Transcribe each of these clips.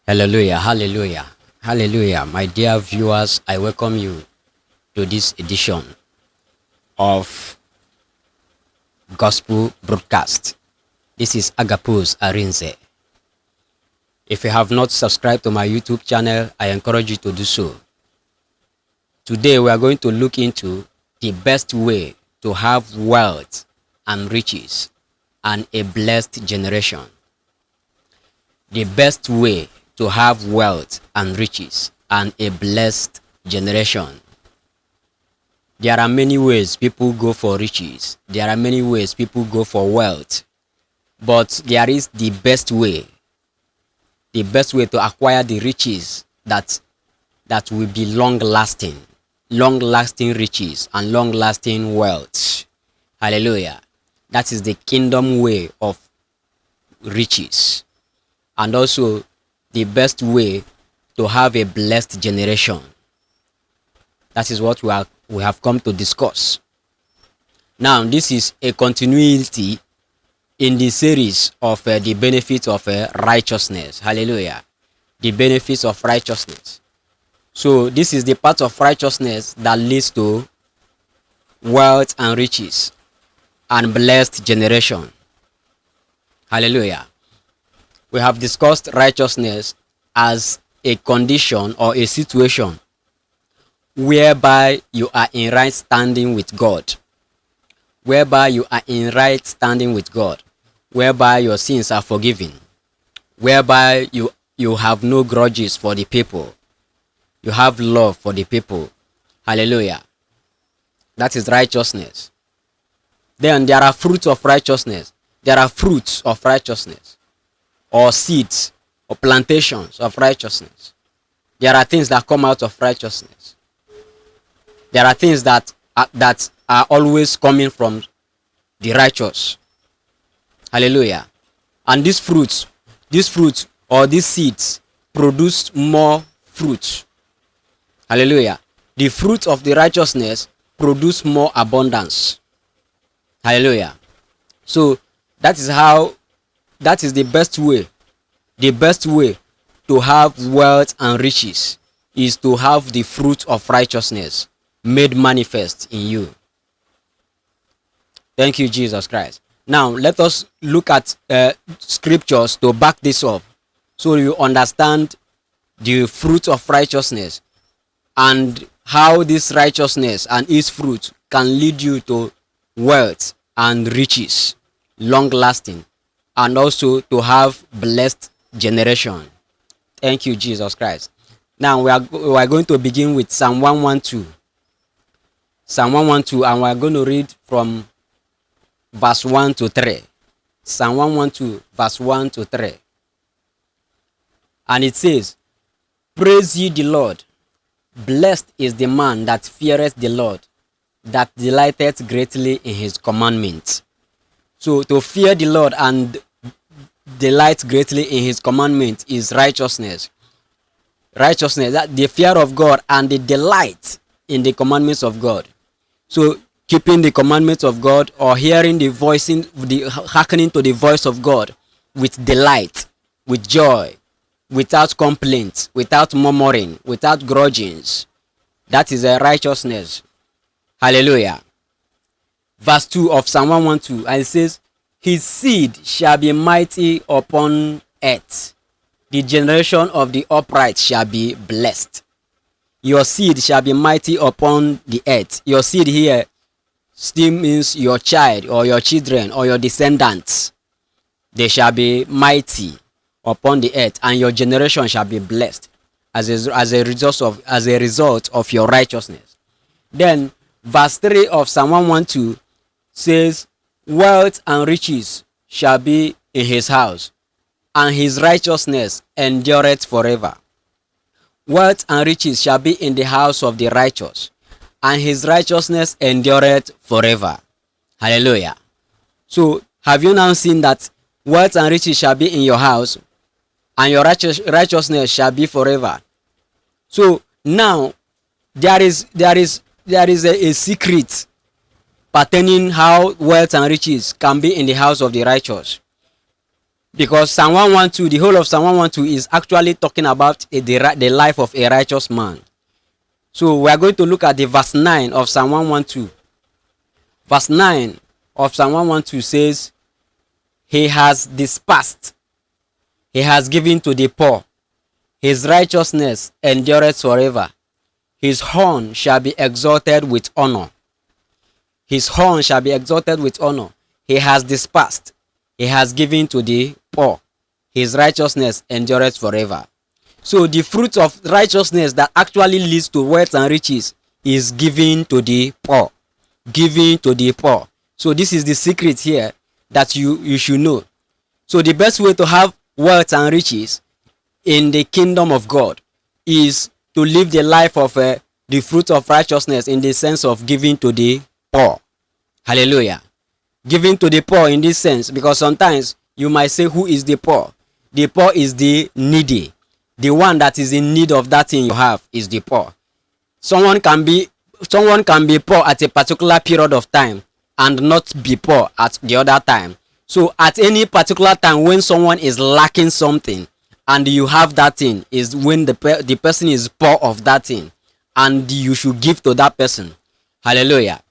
Hallelujah, hallelujah, hallelujah. My dear viewers, I welcome you to this edition of Gospel Broadcast. This is Agapos Arinze. If you have not subscribed to my YouTube channel, I encourage you to do so. Today, we are going to look into the best way to have wealth and riches and a blessed generation. The best way to have wealth and riches and a blessed generation. There are many ways people go for riches. There are many ways people go for wealth. But there is the best way to acquire the riches that will be long lasting riches and long lasting wealth. Hallelujah. That is the kingdom way of riches, and also the best way to have a blessed generation. That is what we have come to discuss. Now, this is a continuity in the series of the benefits of righteousness. Hallelujah. The benefits of righteousness. So this is the part of righteousness that leads to wealth and riches and blessed generation. Hallelujah. We have discussed righteousness as a condition or a situation whereby you are in right standing with God. Whereby you are in right standing with God. Whereby your sins are forgiven. Whereby you have no grudges for the people. You have love for the people. Hallelujah. That is righteousness. Then there are fruits of righteousness. There are fruits of righteousness, or seeds, or plantations of righteousness. There are things that come out of righteousness. There are things that are always coming from the righteous. Hallelujah. And these fruits or these seeds produce more fruit. Hallelujah. The fruit of the righteousness produce more abundance. Hallelujah. So that is the best way. The best way to have wealth and riches is to have the fruit of righteousness made manifest in you. Thank you, Jesus Christ. Now, let us look at scriptures to back this up so you understand the fruit of righteousness and how this righteousness and its fruit can lead you to wealth and riches, long lasting, and also to have blessed generation. Thank you, Jesus Christ. Now we are going to begin with Psalm 112. Psalm 112, and we are going to read from verse 1 to 3. Psalm 112, verse 1 to 3. And it says, "Praise ye the Lord. Blessed is the man that feareth the Lord, that delighteth greatly in his commandments." So to fear the Lord and delight greatly in his commandments is righteousness. Righteousness, that the fear of God and the delight in the commandments of God. So keeping the commandments of God, or hearing hearkening to the voice of God with delight, with joy, without complaint, without murmuring, without grudgings. That is a righteousness. Hallelujah. Verse 2 of Psalm 112, and it says, "His seed shall be mighty upon earth. The generation of the upright shall be blessed." Your seed shall be mighty upon the earth. Your seed here still means your child or your children or your descendants. They shall be mighty upon the earth, and your generation shall be blessed as a result of your righteousness. Then verse 3 of Psalm 112 says, "Wealth and riches shall be in his house, and his righteousness endureth forever." Wealth and riches shall be in the house of the righteous, and his righteousness endureth forever. Hallelujah. So have you now seen that wealth and riches shall be in your house, and your righteousness shall be forever? So now there is a secret pertaining how wealth and riches can be in the house of the righteous. Because Psalm 112, the whole of Psalm 112 is actually talking about the life of a righteous man. So we are going to look at the verse 9 of Psalm 112. Verse 9 of Psalm 112 says, He has dispersed, He has given to the poor. His righteousness endureth forever. His horn shall be exalted with honor. His horn shall be exalted with honor. He has dispersed, He has given to the poor. His righteousness endureth forever. So the fruit of righteousness that actually leads to wealth and riches is giving to the poor. Giving to the poor. So this is the secret here that you should know. So the best way to have wealth and riches in the kingdom of God is to live the life of the fruit of righteousness in the sense of giving to the poor. Hallelujah. Giving to the poor in this sense, because sometimes you might say, who is the poor? The poor is the needy. The one that is in need of that thing you have is the poor. Someone can be poor at a particular period of time and not be poor at the other time. So at any particular time when someone is lacking something and you have that thing is when the person is poor of that thing, and you should give to that person. Hallelujah.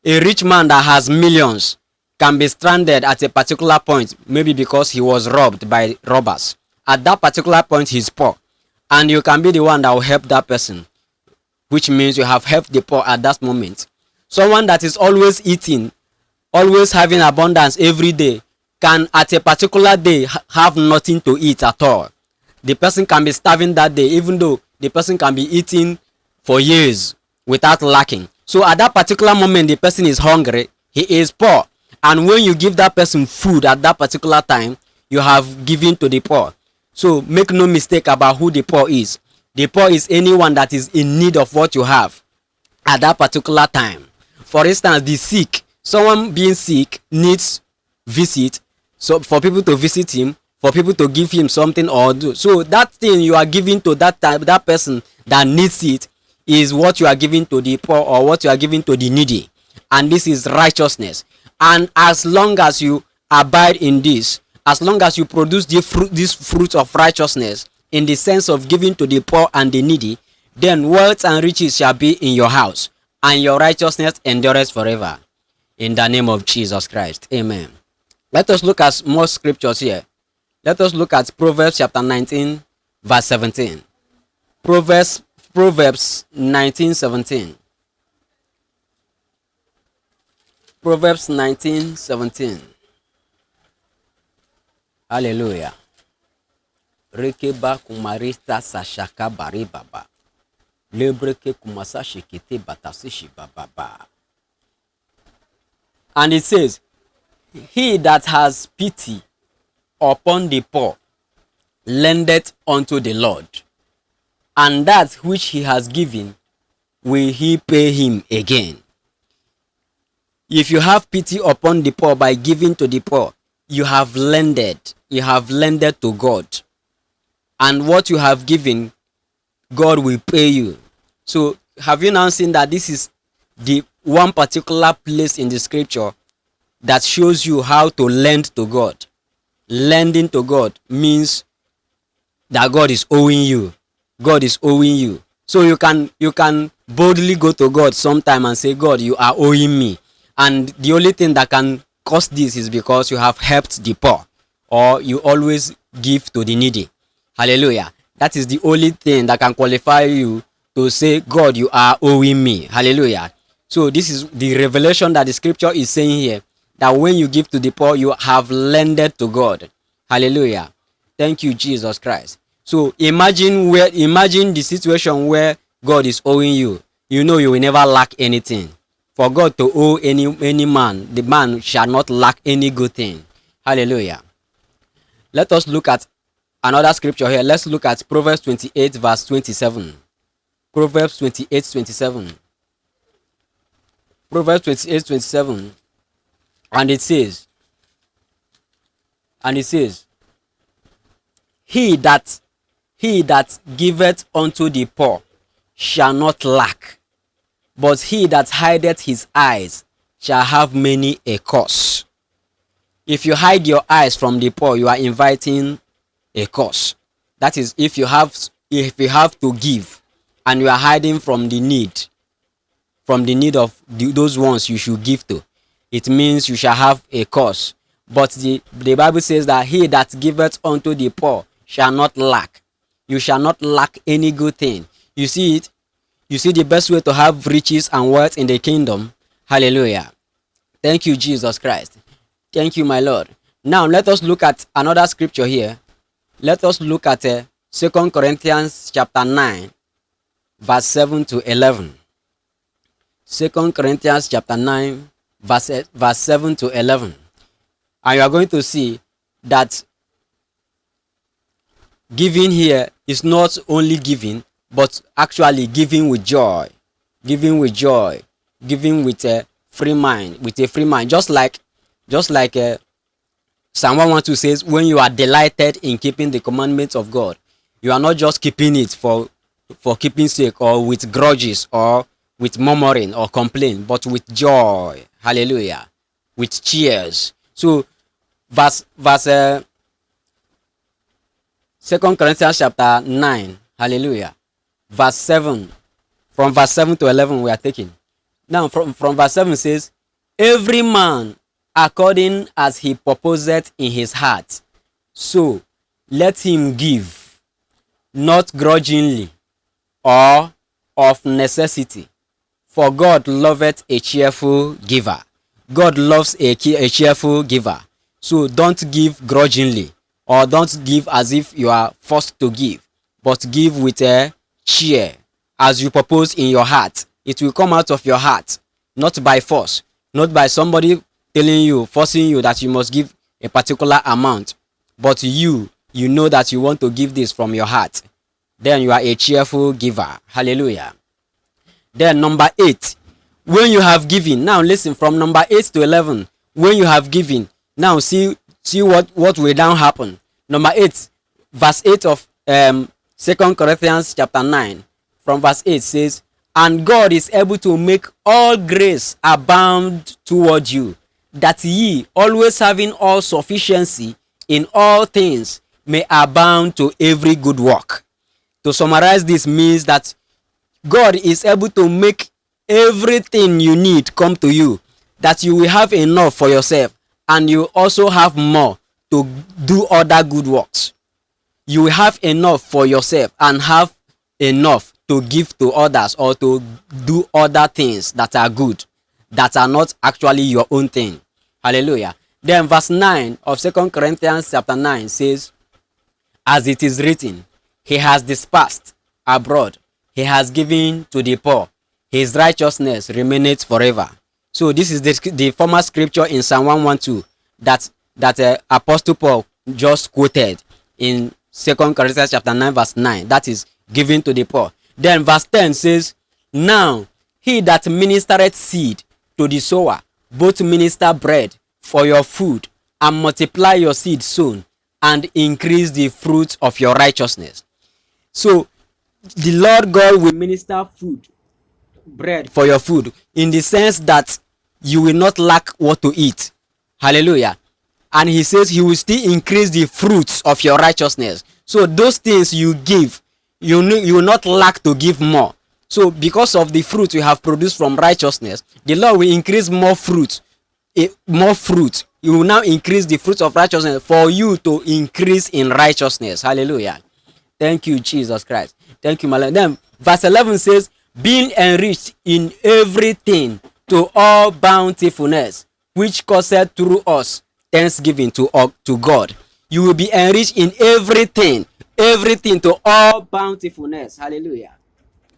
A rich man that has millions can be stranded at a particular point, maybe because he was robbed by robbers. At that particular point, he's poor, and you can be the one that will help that person, which means you have helped the poor at that moment. Someone that is always eating, always having abundance every day, can at a particular day have nothing to eat at all. The person can be starving that day, even though the person can be eating for years without lacking. So at that particular moment, the person is hungry, he is poor. And when you give that person food at that particular time, you have given to the poor. So make no mistake about who the poor is. The poor is anyone that is in need of what you have at that particular time. For instance, the sick. Someone being sick needs visit. So for people to visit him, for people to give him something or do. So that thing you are giving to that person that needs it is what you are giving to the poor or what you are giving to the needy. And this is righteousness. And as long as you abide in this, as long as you produce this fruit of righteousness in the sense of giving to the poor and the needy, then wealth and riches shall be in your house, and your righteousness endures forever. In the name of Jesus Christ. Amen. Let us look at more scriptures here. Let us look at Proverbs chapter 19, verse 17. Proverbs 19:17. Proverbs 19:17. Hallelujah. Rekeba kumarista sashaka bari baba. Lebreke kumasa shikite batasishi baba. And it says, He that has pity upon the poor lendeth unto the Lord, and that which he has given will he pay him again. If you have pity upon the poor by giving to the poor, you have lended to God, and what you have given, God will pay you. So have you now seen that this is the one particular place in the scripture that shows you how to lend to God? Lending to God means that God is owing you. God is owing you. So you can boldly go to God sometime and say, God, you are owing me. And the only thing that can cause this is because you have helped the poor, or you always give to the needy. Hallelujah. That is the only thing that can qualify you to say, God, you are owing me. Hallelujah. So this is the revelation that the scripture is saying here, that when you give to the poor, you have lended to God. Hallelujah. Thank you, Jesus Christ. So imagine the situation where God is owing you. You know you will never lack anything. For God to owe any man, the man shall not lack any good thing. Hallelujah. Let us look at another scripture here. Let's look at Proverbs 28 verse 27. Proverbs 28:27. Proverbs 28:27. And it says, He that giveth unto the poor shall not lack, but he that hideth his eyes shall have many a curse. If you hide your eyes from the poor, you are inviting a curse. That is, if you have to give and you are hiding from the need of those ones you should give to, it means you shall have a curse. But the Bible says that he that giveth unto the poor shall not lack. You shall not lack any good thing. You see it? You see the best way to have riches and wealth in the kingdom? Hallelujah. Thank you, Jesus Christ. Thank you, my Lord. Now, let us look at another scripture here. Let us look at 2 Corinthians chapter 9, verse 7 to 11. 2 Corinthians chapter 9, verse 7 to 11. And you are going to see that giving here is not only giving, but actually giving with joy. Giving with joy. Giving with a free mind. With a free mind. Just like Psalm 112 says, when you are delighted in keeping the commandments of God, you are not just keeping it for keeping sake, or with grudges, or with murmuring or complaint, but with joy. Hallelujah. With cheers. So verse 2 Corinthians chapter 9, hallelujah, verse 7, from verse 7 to 11 we are taking. Now from verse 7 says, every man according as he purposeth in his heart, so let him give, not grudgingly or of necessity, for God loveth a cheerful giver. God loves a cheerful giver. So don't give grudgingly, or don't give as if you are forced to give, but give with a cheer, as you purpose in your heart. It will come out of your heart, not by force, not by somebody telling you, forcing you that you must give a particular amount, but you know that you want to give this from your heart. Then you are a cheerful giver. Hallelujah. Then number 8, when you have given. Now listen, from number 8 to 11, when you have given. Now see what will now happen. Number 8, verse 8 of 2 Corinthians chapter 9, from verse 8 says, and God is able to make all grace abound toward you, that ye, always having all sufficiency in all things, may abound to every good work. To summarize, this means that God is able to make everything you need come to you, that you will have enough for yourself, and you also have more to do other good works. You will have enough for yourself and have enough to give to others, or to do other things that are good, that are not actually your own thing. Hallelujah. Then verse 9 of 2 Corinthians chapter 9 says, as it is written, he has dispersed abroad, he has given to the poor, his righteousness remaineth forever. So this is the former scripture in Psalm 112 that Apostle Paul just quoted in 2 Corinthians chapter 9 verse 9. That is given to the poor. Then verse 10 says, now he that ministereth seed to the sower, both minister bread for your food, and multiply your seed sown, and increase the fruit of your righteousness. So the Lord God will minister food, bread for your food, in the sense that you will not lack what to eat. Hallelujah. And he says he will still increase the fruits of your righteousness. So those things you give, you will not lack to give more. So because of the fruit you have produced from righteousness, the Lord will increase more fruit. More fruit. You will now increase the fruits of righteousness for you to increase in righteousness. Hallelujah. Thank you, Jesus Christ. Thank you, my Lord. Then verse 11 says, being enriched in everything to all bountifulness, which causeth through us thanksgiving to God. You will be enriched in everything to all bountifulness. Hallelujah.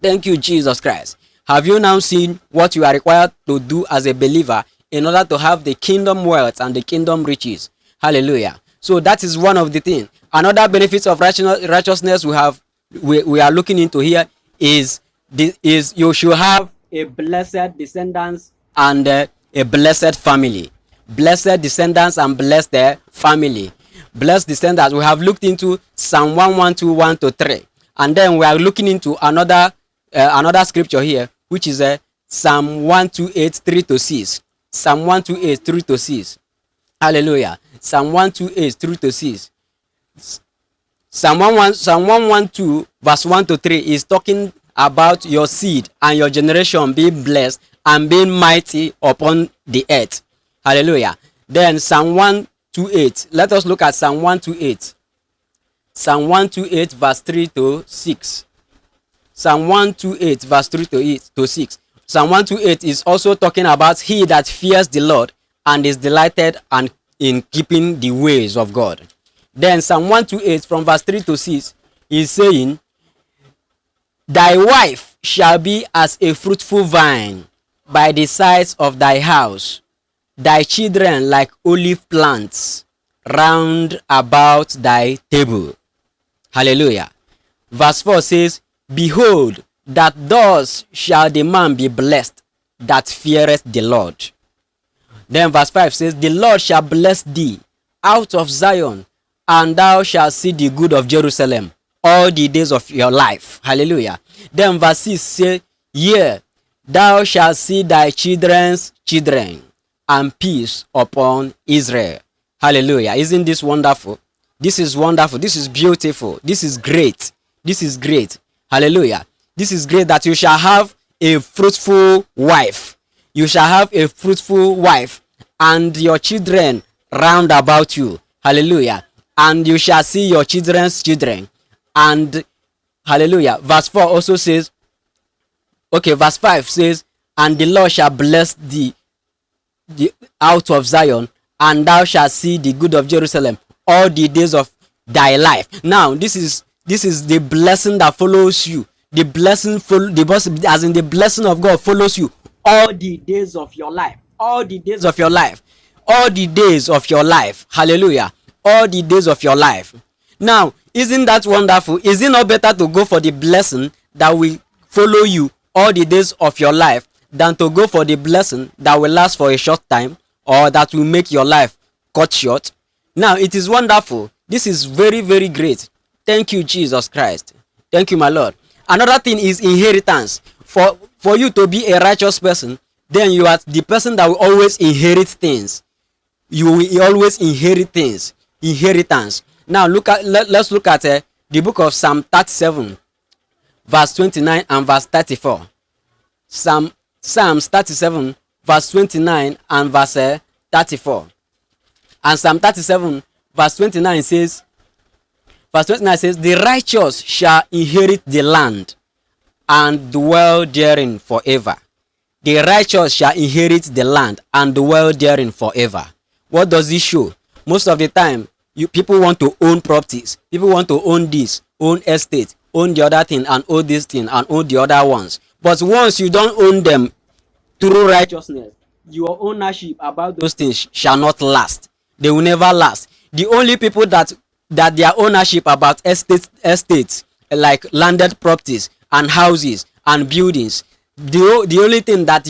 Thank you, Jesus Christ. Have you now seen what you are required to do as a believer in order to have the kingdom wealth and the kingdom riches? Hallelujah. So that is one of the things. Another benefits of righteousness we are looking into here is you should have a blessed descendants and a blessed family. Blessed descendants and blessed family. Blessed descendants, we have looked into Psalm 112, 1 to 3. And then we are looking into another scripture here, which is Psalm 128, 3 to 6. Psalm 128, 3 to 6. Hallelujah. Psalm 128 through to 6. Psalm 112 verse 1 to 3 is talking about your seed and your generation being blessed and being mighty upon the earth. Hallelujah. Then Psalm 128. Let us look at Psalm 128. Psalm 128 verse 3 to 6. Psalm 128 verse 3 to 6. Psalm 128 is also talking about he that fears the Lord and is delighted and in keeping the ways of God. Then Psalm 128 from verse 3 to 6 is saying, thy wife shall be as a fruitful vine by the sides of thy house, thy children like olive plants round about thy table. Hallelujah. Verse 4 says, behold, that thus shall the man be blessed that feareth the Lord. Then verse 5 says, the Lord shall bless thee out of Zion, and thou shalt see the good of Jerusalem all the days of your life. Hallelujah. Then verse 6 says, yea, thou shalt see thy children's children, and peace upon Israel. Hallelujah. Isn't this wonderful? This is wonderful. This is beautiful. This is great. This is great. Hallelujah. This is great that you shall have a fruitful wife. You shall have a fruitful wife and your children round about you. Hallelujah. And you shall see your children's children. And hallelujah. Verse 4 also says, okay, verse 5 says, and the Lord shall bless thee out of Zion, and thou shalt see the good of Jerusalem all the days of thy life. Now, this is the blessing that follows you. The blessing as in the blessing of God follows you all the days of your life. All the days of your life. All the days of your life. Hallelujah. All the days of your life. Now, isn't that wonderful? Is it not better to go for the blessing that will follow you all the days of your life than to go for the blessing that will last for a short time or that will make your life cut short? Now, it is wonderful. This is very, very great. Thank you, Jesus Christ. Thank you, my Lord. Another thing is inheritance. For you to be a righteous person, then you are the person that will always inherit things. You will always inherit things. Inheritance. Now let's look at the book of Psalm 37 verse 29 and verse 34. Psalms 37 verse 29 and verse 34. And Psalm 37 verse 29 says, the righteous shall inherit the land and dwell therein forever. The righteous shall inherit the land and dwell therein forever. What does this show? Most of the time, people want to own properties. People want to own this, own estate, own the other thing, and own this thing, and own the other ones. But once you don't own them through righteousness, your ownership about those things shall not last. They will never last. The only people that their ownership about estates like landed properties and houses and buildings, the only thing that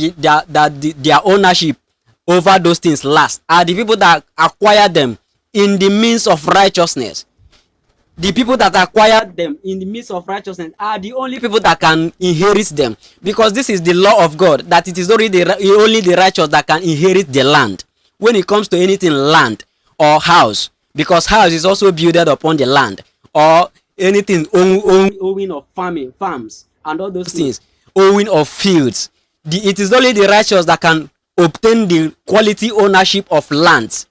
their ownership over those things last are the people that acquire them in the means of righteousness. The people that acquired them in the midst of righteousness are the only people that can inherit them, because this is the law of God, that it is only the righteous that can inherit the land. When it comes to anything land or house, because house is also built upon the land, or anything owing of farms and all those things, owing of fields, it is only the righteous that can obtain the quality ownership of land.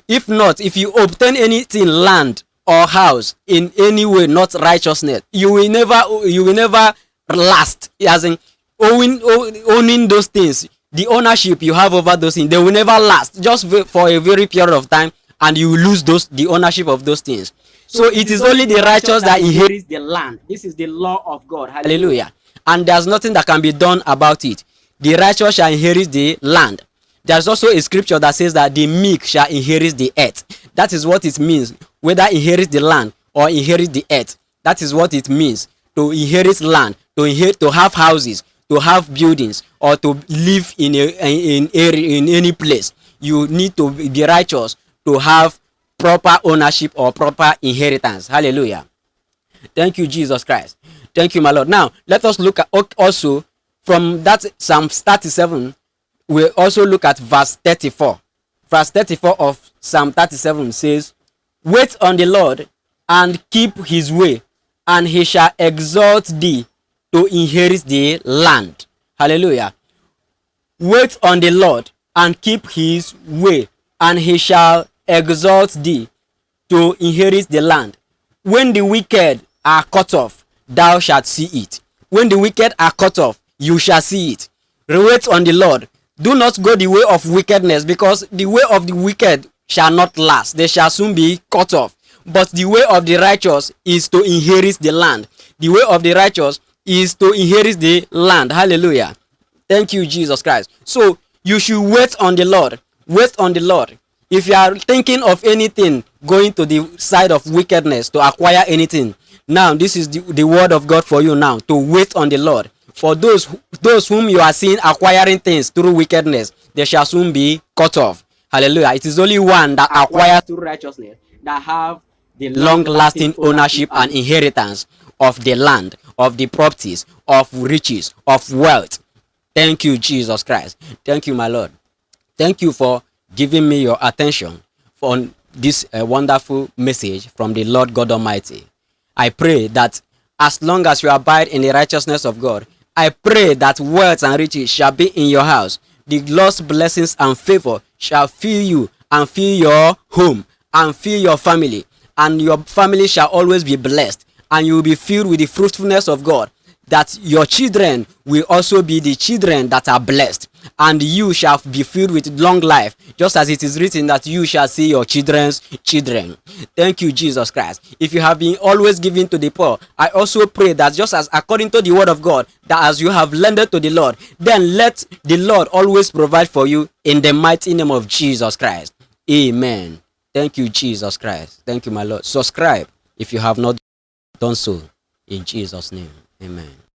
If not, if you obtain anything land or house in any way not righteousness, you will never last. As in owning those things, the ownership you have over those things, they will never last, just for a very period of time, and you will lose the ownership of those things. So it is only the righteous that inherits the land. This is the law of God. Hallelujah. And there's nothing that can be done about it. The righteous shall inherit the land. There's also a scripture that says that the meek shall inherit the earth. That is what it means, whether inherit the land or inherit the earth. That is what it means to inherit land, to have houses, to have buildings, or to live in any place. You need to be righteous to have proper ownership or proper inheritance. Hallelujah. Thank you, Jesus Christ. Thank you, my Lord. Now, let us look at also from that Psalm 37. We also look at verse 34. Verse 34 of Psalm 37 says, wait on the Lord and keep his way, and he shall exalt thee to inherit the land. Hallelujah. Wait on the Lord and keep his way, and he shall exalt thee to inherit the land. When the wicked are cut off, thou shalt see it. When the wicked are cut off, you shall see it. Wait on the Lord. Do not go the way of wickedness, because the way of the wicked shall not last. They shall soon be cut off. But the way of the righteous is to inherit the land. The way of the righteous is to inherit the land. Hallelujah. Thank you, Jesus Christ. So you should wait on the Lord. Wait on the Lord. If you are thinking of anything going to the side of wickedness to acquire anything, now this is the word of God for you now, to wait on the Lord. For those whom you are seeing acquiring things through wickedness, they shall soon be cut off. Hallelujah. It is only one that acquires through righteousness that have the long-lasting ownership and inheritance of the land, of the properties, of riches, of wealth. Thank you, Jesus Christ. Thank you, my Lord. Thank you for giving me your attention on this wonderful message from the Lord God Almighty. I pray that as long as you abide in the righteousness of God, I pray that wealth and riches shall be in your house. The Lord's blessings and favor shall fill you and fill your home and fill your family. And your family shall always be blessed. And you will be filled with the fruitfulness of God. That your children will also be the children that are blessed, and you shall be filled with long life, just as it is written that you shall see your children's children. Thank you, Jesus Christ. If you have been always giving to the poor, I also pray that just as according to the word of God, that as you have lended to the Lord, then let the Lord always provide for you in the mighty name of Jesus Christ. Amen. Thank you, Jesus Christ. Thank you, my Lord. Subscribe if you have not done so, in Jesus' name. Amen.